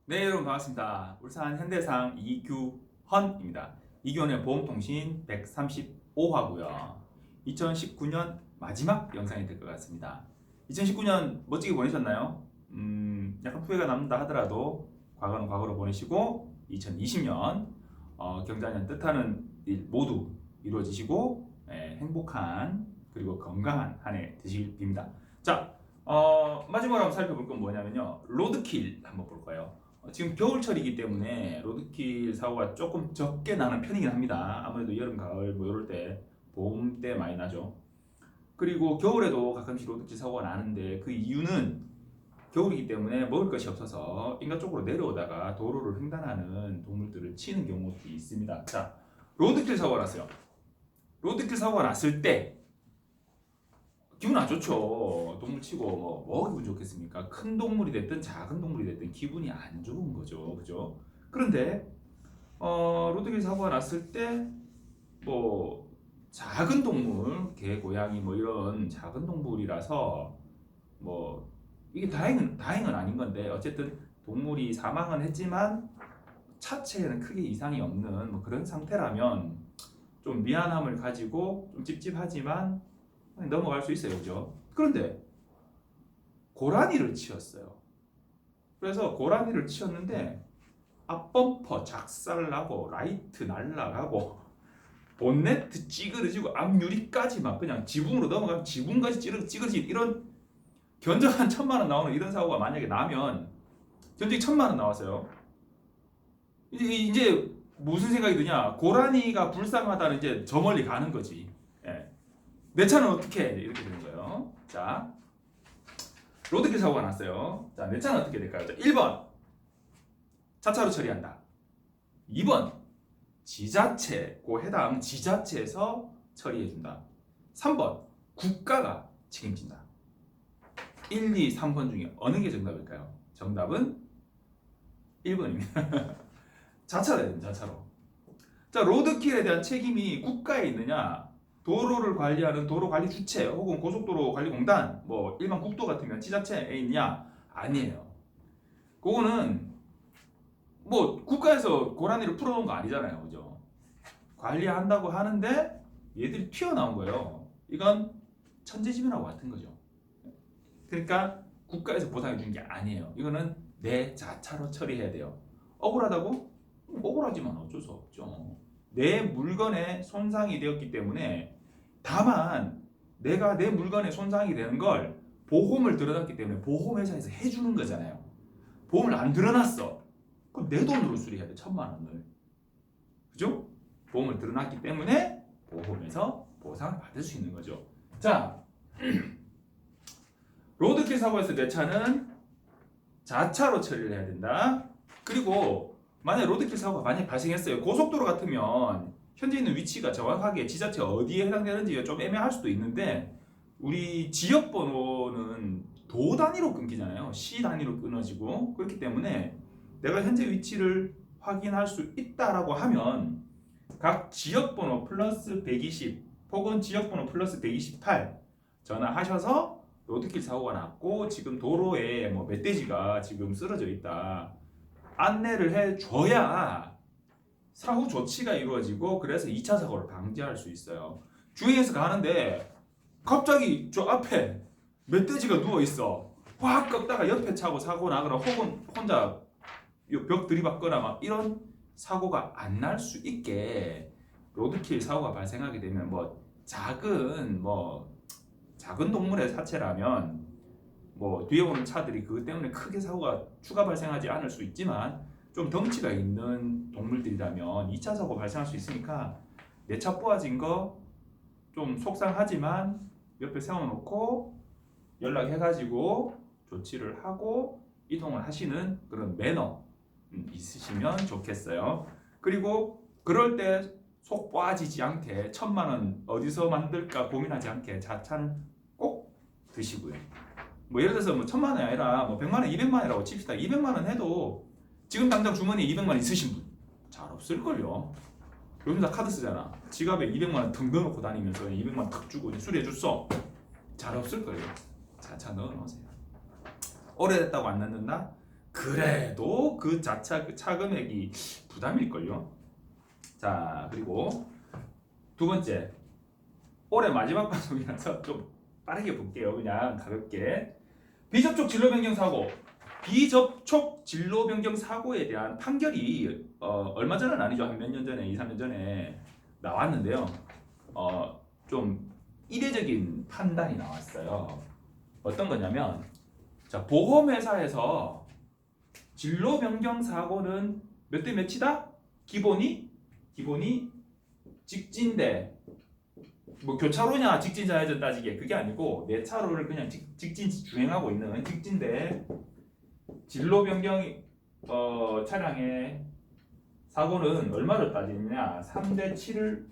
네, 여러분 반갑습니다. 울산 현대상 이규헌입니다. 이규헌의 보험통신 135화고요. 2019년 마지막 영상이 될 것 같습니다. 2019년 멋지게 보내셨나요? 약간 후회가 남는다 하더라도 과거는 과거로 보내시고 2020년 경자년 뜻하는 일 모두 이루어지시고 행복한 그리고 건강한 한 해 되시길 빕니다. 자, 마지막으로 한번 살펴볼 건 뭐냐면요. 로드킬 한번 볼 거예요. 지금 겨울철이기 때문에 로드킬 사고가 조금 적게 나는 편이긴 합니다. 아무래도 여름, 가을 뭐 이럴 때 봄 때 많이 나죠. 그리고 겨울에도 가끔씩 로드킬 사고가 나는데 그 이유는 겨울이기 때문에 먹을 것이 없어서 인가 쪽으로 내려오다가 도로를 횡단하는 동물들을 치는 경우도 있습니다. 자, 로드킬 사고가 났어요. 로드킬 사고가 났을 때 기분 안 좋죠. 동물 치고 뭐가 기분 좋겠습니까? 큰 동물이 됐든 작은 동물이 됐든 기분이 안 좋은 거죠. 그죠? 그런데 로드킬 사고가 났을 때 뭐 작은 동물, 개, 고양이 뭐 이런 작은 동물이라서 뭐 이게 다행은 아닌 건데 어쨌든 동물이 사망은 했지만 차체에는 크게 이상이 없는 뭐 그런 상태라면 좀 미안함을 가지고 좀 찝찝하지만 넘어갈 수 있어요. 그죠? 그런데 고라니를 치었어요. 그래서 고라니를 치었는데 앞범퍼 작살나고 라이트 날라가고 본네트 찌그러지고 앞유리까지 막 그냥 지붕으로 넘어가면 지붕까지 찌그러지 이런 견적 한 1,000만 원 나오는 이런 사고가 만약에 나면 견적이 1,000만 원 나왔어요. 이제 무슨 생각이 드냐? 고라니가 불쌍하다는 이제 저 멀리 가는 거지. 예. 내 차는 어떻게 해? 이렇게 되는 거예요. 자, 로드킬 사고가 났어요. 자, 내 차는 어떻게 될까요? 자, 1번 자차로 처리한다. 2번 지자체, 그 해당 지자체에서 처리해준다. 3번 국가가 책임진다. 1, 2, 3번 중에 어느 게 정답일까요? 정답은 1번입니다. 자차로 해야 됩니다. 자차로. 자, 로드킬에 대한 책임이 국가에 있느냐? 도로를 관리하는 도로관리 주체 혹은 고속도로관리공단, 뭐 일반 국도 같으면 지자체에 있냐? 아니에요. 그거는 뭐 국가에서 고라니를 풀어놓은 거 아니잖아요, 그죠? 관리한다고 하는데 얘들이 튀어나온 거예요. 이건 천재지변하고 같은 거죠. 그러니까 국가에서 보상해 준 게 아니에요. 이거는 내 자차로 처리해야 돼요. 억울하다고? 억울하지만 어쩔 수 없죠. 내 물건에 손상이 되었기 때문에 다만 내가 내 물건에 손상이 되는 걸 보험을 들어놨기 때문에 보험회사에서 해주는 거잖아요. 보험을 안 들어놨어. 그럼 내 돈으로 수리해야 돼. 1,000만 원을. 그죠? 보험을 들어놨기 때문에 보험에서 보상을 받을 수 있는 거죠. 자, 로드킬 사고에서 내 차는 자차로 처리를 해야 된다. 그리고 만약 로드킬 사고가 만약 발생했어요. 고속도로 같으면 현재 있는 위치가 정확하게 지자체 어디에 해당되는지 좀 애매할 수도 있는데 우리 지역 번호는 도 단위로 끊기잖아요. 시 단위로 끊어지고 그렇기 때문에 내가 현재 위치를 확인할 수 있다라고 하면 각 지역 번호 플러스 120 혹은 지역 번호 플러스 128 전화하셔서 로드킬 사고가 났고 지금 도로에 뭐 멧돼지가 지금 쓰러져 있다. 안내를 해줘야 사후 조치가 이루어지고 그래서 2차 사고를 방지할 수 있어요. 주행해서 가는데 갑자기 저 앞에 멧돼지가 누워있어. 확 꺾다가 옆에 차고 사고 나거나 혹은 혼자 벽 들이받거나 막 이런 사고가 안 날 수 있게 로드킬 사고가 발생하게 되면 뭐 작은 동물의 사체라면 뭐 뒤에 오는 차들이 그것 때문에 크게 사고가 추가 발생하지 않을 수 있지만 좀 덩치가 있는 동물들이라면 2차 사고 발생할 수 있으니까 내 차 부러진 거 좀 속상하지만 옆에 세워놓고 연락해가지고 조치를 하고 이동을 하시는 그런 매너 있으시면 좋겠어요. 그리고 그럴 때 속 빠지지 않게 1,000만 원 어디서 만들까 고민하지 않게 자차는 꼭 드시고요. 뭐 예를 들어서 뭐 1,000만 원이 아니라 뭐 100만 원, 200만 원이라고 칩시다. 200만 원 해도 지금 당장 주머니에 200만 원 있으신 분 잘 없을걸요. 요즘 다 카드 쓰잖아. 지갑에 200만 원 등 넣어놓고 다니면서 200만 원 탁 주고 수리해 줬어. 잘 없을걸요. 자차 넣어놓으세요. 오래됐다고 안 넣는다? 그래도 그 차 금액이 부담일걸요. 자, 그리고 두 번째, 올해 마지막 방송이라서 좀 빠르게 볼게요. 그냥 가볍게. 비접촉 진로 변경 사고. 비접촉 진로 변경 사고에 대한 판결이 얼마 전은 아니죠. 한 몇 년 전에, 2, 3년 전에 나왔는데요. 좀 이례적인 판단이 나왔어요. 어떤 거냐면, 자, 보험회사에서 진로 변경 사고는 몇 대 몇이다? 기본이 직진대, 뭐 교차로냐 직진 좌회전 따지게 그게 아니고 내 차로를 그냥 직진 주행하고 있는 직진대 진로 변경 차량의 사고는 얼마로 따지느냐? 3대 7을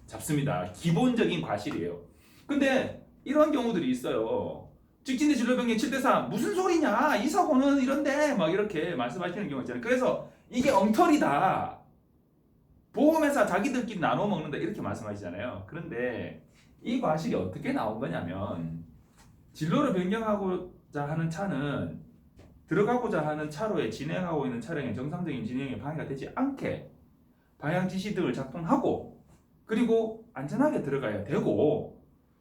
잡습니다. 기본적인 과실이에요. 근데 이런 경우들이 있어요. 직진대 진로 변경 7대 3 무슨 소리냐? 이 사고는 이런데 막 이렇게 말씀하시는 경우 있잖아요. 그래서 이게 엉터리다. 보험회사 자기들끼리 나눠 먹는다 이렇게 말씀하시잖아요. 그런데 이 과실이 어떻게 나온 거냐면 진로를 변경하고자 하는 차는 들어가고자 하는 차로에 진행하고 있는 차량의 정상적인 진행에 방해가 되지 않게 방향 지시 등을 작동하고 그리고 안전하게 들어가야 되고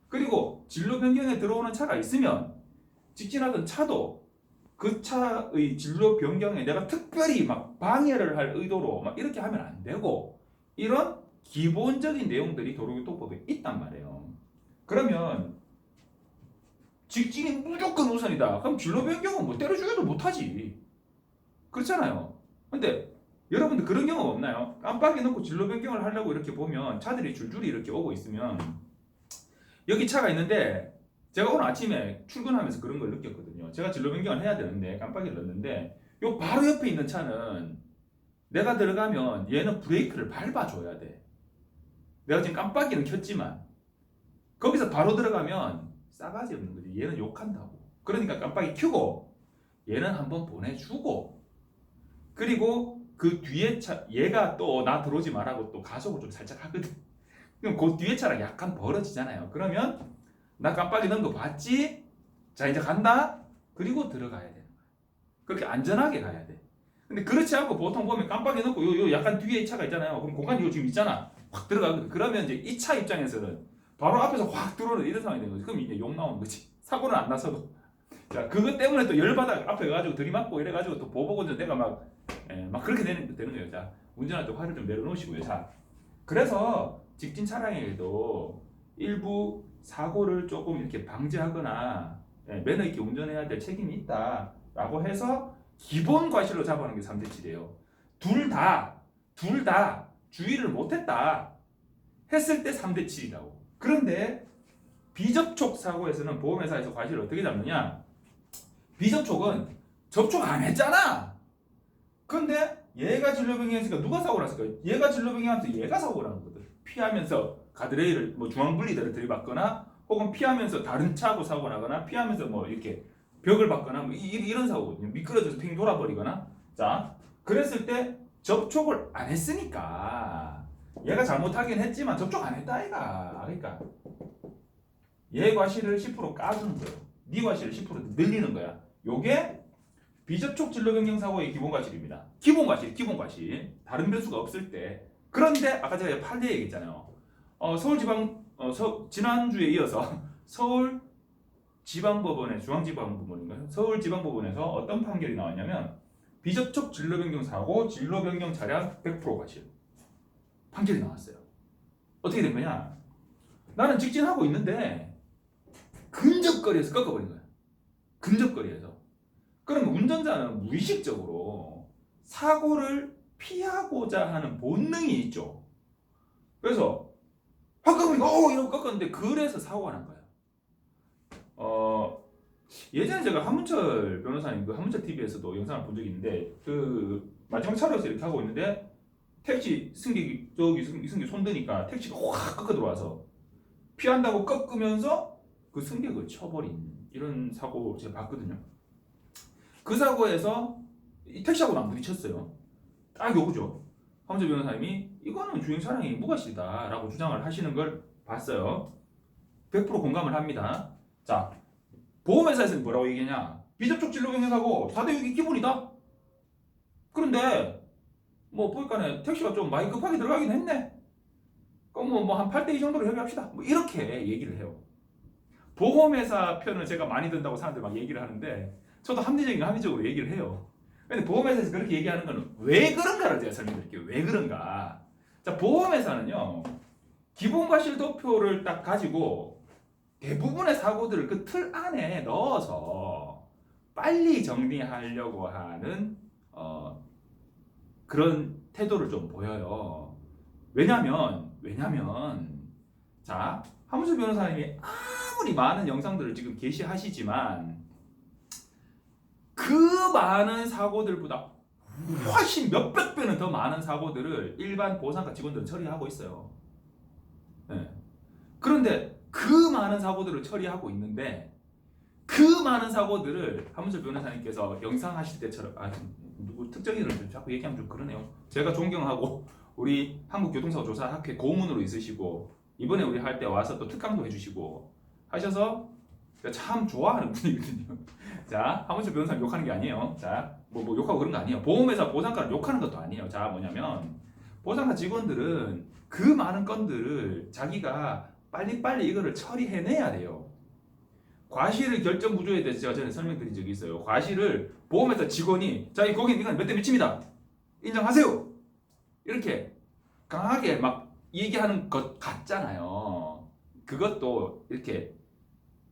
그리고 진로 변경에 들어오는 차가 있으면 직진하던 차도 그 차의 진로 변경에 내가 특별히 막 방해를 할 의도로 막 이렇게 하면 안 되고 이런 기본적인 내용들이 도로교통법에 있단 말이에요. 그러면 직진이 무조건 우선이다. 그럼 진로 변경은 뭐 때려 죽여도 못하지. 그렇잖아요. 근데 여러분들 그런 경우 없나요? 깜빡이 넣고 진로 변경을 하려고 이렇게 보면 차들이 줄줄이 이렇게 오고 있으면 여기 차가 있는데 제가 오늘 아침에 출근하면서 그런 걸 느꼈거든요. 제가 진로 변경을 해야 되는데 깜빡이를 넣었는데 요 바로 옆에 있는 차는 내가 들어가면 얘는 브레이크를 밟아줘야 돼. 내가 지금 깜빡이는 켰지만 거기서 바로 들어가면 싸가지 없는 거지. 얘는 욕한다고. 그러니까 깜빡이 켜고 얘는 한번 보내주고 그리고 그 뒤에 차 얘가 또 나 들어오지 말라고 또 가속을 좀 살짝 하거든. 그럼 그 뒤에 차랑 약간 벌어지잖아요. 그러면 나 깜빡이 넣은 거 봤지? 자 이제 간다. 그리고 들어가야 되는 거야. 그렇게 안전하게 가야 돼. 근데 그렇지 않고 보통 보면 깜빡이 넣고 요 약간 뒤에 차가 있잖아요. 그럼 공간이 요 지금 있잖아. 확 들어가거든. 그러면 이제 이 차 입장에서는 바로 앞에서 확 들어오는 이런 상황이 되는 거지. 그럼 이제 욕 나오는 거지. 사고는 안 나서도. 자, 그것 때문에 또 열받아 앞에 가지고 들이맞고 이래가지고 또 보복 운전 내가 막 그렇게 되는 거예요. 자, 운전할 때 화를 좀 내려놓으시고요. 자, 그래서 직진 차량에도 일부 사고를 조금 이렇게 방지하거나 매너 있게 운전해야 될 책임이 있다라고 해서 기본 과실로 잡아놓은 게 3대 7이에요. 둘 다 주의를 못했다 했을 때 3대 7이라고. 그런데 비접촉 사고에서는 보험회사에서 과실을 어떻게 잡느냐? 비접촉은 접촉 안 했잖아. 근데 얘가 진로 변경했으니까 누가 사고를 했을까? 얘가 진로 변경하면서 얘가 사고를 한 거거든. 피하면서 가드레일을 뭐 중앙분리대를 들이받거나 혹은 피하면서 다른 차하고 사고 나거나 피하면서 뭐 이렇게 벽을 받거나 뭐 이런 사고거든요. 미끄러져서 핑 돌아버리거나. 자, 그랬을 때 접촉을 안 했으니까 얘가 잘못하긴 했지만 접촉 안 했다 아이가. 그러니까 얘 과실을 10% 까주는 거예요. 네 과실을 10% 늘리는 거야. 요게 비접촉 진로 변경 사고의 기본 과실입니다. 기본 과실. 다른 변수가 없을 때. 그런데 아까 제가 판례 얘기했잖아요. 지난주에 이어서 서울지방법원의 중앙지방법원인가요? 서울지방법원에서 어떤 판결이 나왔냐면 비접촉 진로 변경 사고 진로 변경 차량 100% 과실 판결이 나왔어요. 어떻게 된 거냐? 나는 직진하고 있는데 근접거리에서 꺾어버린 거야. 근접거리에서. 그러면 운전자는 무의식적으로 사고를 피하고자 하는 본능이 있죠. 그래서 확 꺾으니까 이러고 꺾었는데 그래서 사고가 난 거야. 예전에 제가 한문철 변호사님 그 한문철 TV에서도 영상을 본 적이 있는데 그 마지막 차로에서 이렇게 하고 있는데 택시 승객이 승객 손 드니까 택시가 확 꺾어 들어와서 피한다고 꺾으면서 그 승객을 쳐버린 이런 사고 제가 봤거든요. 그 사고에서 이 택시하고 안 부딪혔어요. 딱 요거죠. 한문철 변호사님이 이거는 주행 차량이 무과실이다라고 주장을 하시는 걸 봤어요. 100% 공감을 합니다. 자, 보험회사에서는 뭐라고 얘기하냐? 비접촉 진로 변경 사고 4대 6이 기본이다. 근데 뭐 보니까 택시가 좀 많이 급하게 들어가긴 했네. 그럼 뭐 한 8대2 정도로 협의합시다. 뭐 이렇게 얘기를 해요. 보험회사 편을 제가 많이 든다고 사람들 막 얘기를 하는데 저도 합리적으로 얘기를 해요. 근데 보험회사에서 그렇게 얘기하는 건 왜 그런가를 제가 설명드릴게요. 왜 그런가? 자, 보험회사는요, 기본과실도표를 딱 가지고 대부분의 사고들을 그 틀 안에 넣어서 빨리 정리하려고 하는 그런 태도를 좀 보여요. 왜냐면 자, 함수 변호사님이 아무리 많은 영상들을 지금 게시하시지만 그 많은 사고들보다 훨씬 몇백 배는 더 많은 사고들을 일반 보상과 직원들은 처리하고 있어요. 네. 그런데 그 많은 사고들을 처리하고 있는데 그 많은 사고들을 함수 변호사님께서 영상 하실 때처럼 누구 특정인을 자꾸 얘기하면 좀 그러네요. 제가 존경하고 우리 한국교통사고조사학회 고문으로 있으시고 이번에 우리 할 때 와서 또 특강도 해주시고 하셔서 참 좋아하는 분이거든요. 자, 함수 변호사님 욕하는 게 아니에요. 자, 뭐 욕하고 그런 거 아니에요. 보험회사 보상가를 욕하는 것도 아니에요. 자, 뭐냐면 보상가 직원들은 그 많은 건들을 자기가 빨리빨리 이거를 처리해내야 돼요. 과실의 결정 구조에 대해서 제가 전에 설명드린 적이 있어요. 과실을 보험회사 직원이 자, 이 고객 이건 몇 대 몇입니다. 인정하세요. 이렇게 강하게 막 얘기하는 것 같잖아요. 그것도 이렇게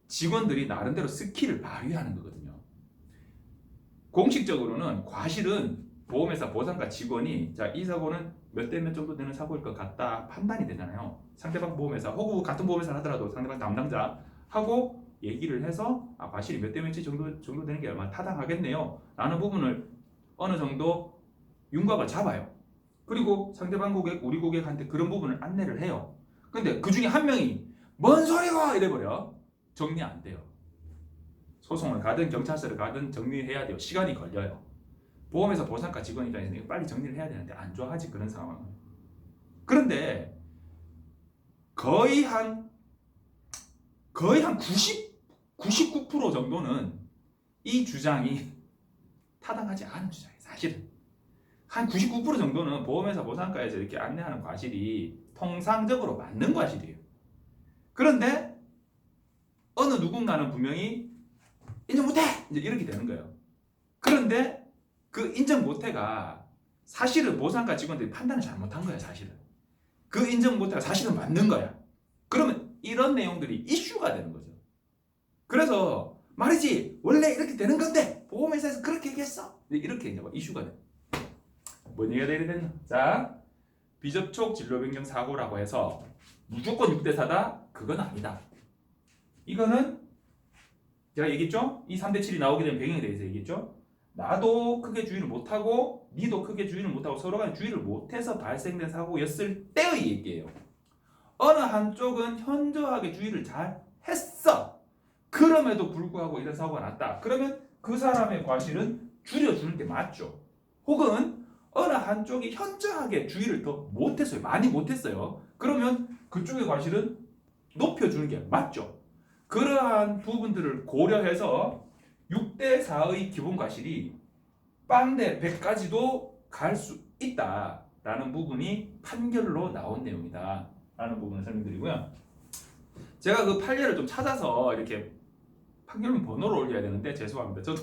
직원들이 나름대로 스킬을 발휘하는 거거든요. 공식적으로는 과실은 보험회사 보상가 직원이 자, 이 사고는 몇 대 몇 정도 되는 사고일 것 같다 판단이 되잖아요. 상대방 보험회사 혹은 같은 보험회사 하더라도 상대방 담당자 하고 얘기를 해서 과실이 몇 대 몇이 정도 되는 게 얼마나 타당하겠네요 라는 부분을 어느 정도 윤곽을 잡아요. 그리고 상대방 고객, 우리 고객한테 그런 부분을 안내를 해요. 근데 그 중에 한 명이 뭔 소리가 이래버려. 정리 안 돼요. 소송을 가든 경찰서를 가든 정리해야 돼요. 시간이 걸려요. 보험회사 보상가 직원 입장에서는 빨리 정리를 해야 되는데 안 좋아하지 그런 상황은. 그런데 거의 한 99% 정도는 이 주장이 타당하지 않은 주장이에요. 사실은. 한 99% 정도는 보험회사 보상가에서 이렇게 안내하는 과실이 통상적으로 맞는 과실이에요. 그런데 어느 누군가는 분명히 인정 못해! 이제 이렇게 되는 거예요. 그런데 그 인정 못해가 사실은 보상가 직원들이 판단을 잘못한 거야, 사실은. 그 인정 못해가 사실은 맞는 거야. 그러면 이런 내용들이 이슈가 되는 거죠. 그래서 말이지, 원래 이렇게 되는 건데 보험회사에서 그렇게 얘기했어. 이렇게 이제 이슈가 돼. 뭔 얘기가 돼야 되나? 자, 비접촉 진로 변경 사고라고 해서 무조건 6대 4다? 그건 아니다. 이거는 제가 얘기했죠? 이 3대 7이 나오게 된 배경에 대해서 얘기했죠? 나도 크게 주의를 못하고 니도 크게 주의를 못하고 서로가 주의를 못해서 발생된 사고였을 때의 얘기예요. 어느 한쪽은 현저하게 주의를 잘 했어. 그럼에도 불구하고 이런 사고가 났다. 그러면 그 사람의 과실은 줄여주는 게 맞죠. 혹은 어느 한쪽이 현저하게 주의를 더 못했어요. 많이 못했어요. 그러면 그쪽의 과실은 높여주는 게 맞죠. 그러한 부분들을 고려해서 6대 4의 기본 과실이 빵대 100까지도 갈 수 있다라는 부분이 판결로 나온 내용이다 라는 부분을 설명드리고요. 제가 그 판례를 좀 찾아서 이렇게 판결문 번호를 올려야 되는데 죄송합니다. 저도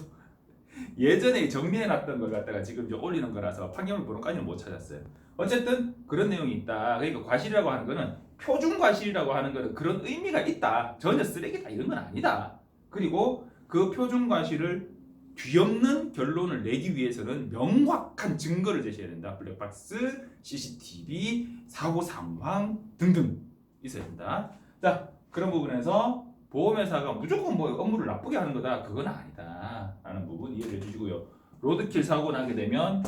예전에 정리해놨던 걸 갖다가 지금 올리는 거라서 판결문 번호까지는 못 찾았어요. 어쨌든 그런 내용이 있다. 그러니까 과실이라고 하는 거는 표준 과실이라고 하는 거는 그런 의미가 있다. 전혀 쓰레기다 이런 건 아니다. 그리고 그 표준 과실을 뒤엎는 결론을 내기 위해서는 명확한 증거를 제시해야 된다. 블랙박스, CCTV, 사고 상황 등등 있어야 된다. 자, 그런 부분에서 보험회사가 무조건 뭐 업무를 나쁘게 하는 거다. 그건 아니다. 라는 부분 이해를 해주시고요. 로드킬 사고 나게 되면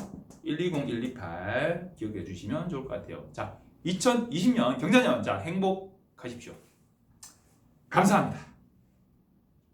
120, 128 기억해 주시면 좋을 것 같아요. 자, 2020년 경자년 자 행복하십시오. 감사합니다.